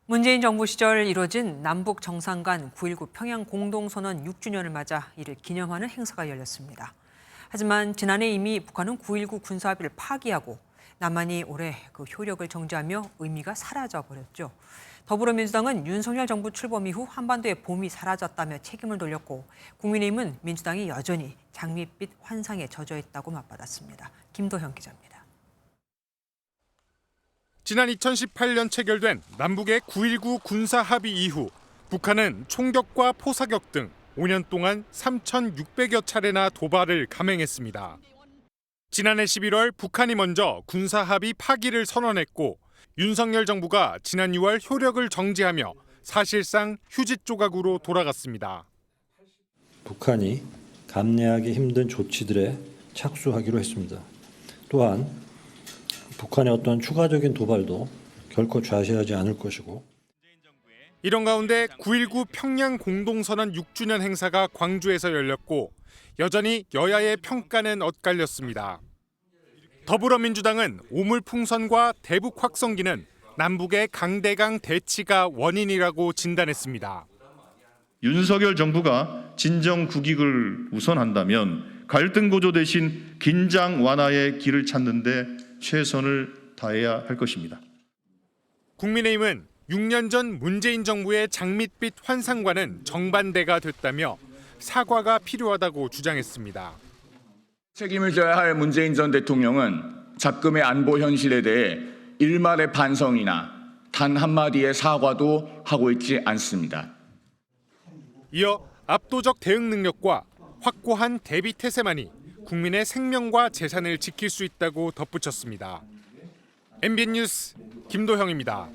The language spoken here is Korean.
문재인 정부 시절 이뤄진 남북 정상 간 9.19 평양 공동선언 6주년을 맞아 이를 기념하는 행사가 열렸습니다. 하지만 지난해 이미 북한은 9.19 군사합의를 파기하고 남한이 올해 그 효력을 정지하며 의미가 사라져버렸죠. 더불어민주당은 윤석열 정부 출범 이후 한반도의 봄이 사라졌다며 책임을 돌렸고 국민의힘은 민주당이 여전히 장밋빛 환상에 젖어 있다고 맞받았습니다. 김도형 기자입니다. 지난 2018년 체결된 남북의 9.19 군사합의 이후 북한은 총격과 포사격 등 5년 동안 3,600여 차례나 도발을 감행했습니다. 지난해 11월 북한이 먼저 군사합의 파기를 선언했고 윤석열 정부가 지난 6월 효력을 정지하며 사실상 휴지 조각으로 돌아갔습니다. 북한이 감내하기 힘든 조치들에 착수하기로 했습니다. 또한 북한의 어떤 추가적인 도발도 결코 좌시하지 않을 것이고. 이런 가운데 9.19 평양 공동선언 6주년 행사가 광주에서 열렸고 여전히 여야의 평가는 엇갈렸습니다. 더불어민주당은 오물풍선과 대북 확성기는 남북의 강대강 대치가 원인이라고 진단했습니다. 윤석열 정부가 진정 국익을 우선한다면 갈등 고조 대신 긴장 완화의 길을 찾는 데 최선을 다해야 할 것입니다. 국민의힘은 6년 전 문재인 정부의 장밋빛 환상과는 정반대가 됐다며 사과가 필요하다고 주장했습니다. 책임을 져야 할 문재인 전 대통령은 작금의 안보 현실에 대해 일말의 반성이나 단 한마디의 사과도 하고 있지 않습니다. 이어 압도적 대응 능력과 확고한 대비 태세만이 국민의 생명과 재산을 지킬 수 있다고 덧붙였습니다. MBN 뉴스 김도형입니다.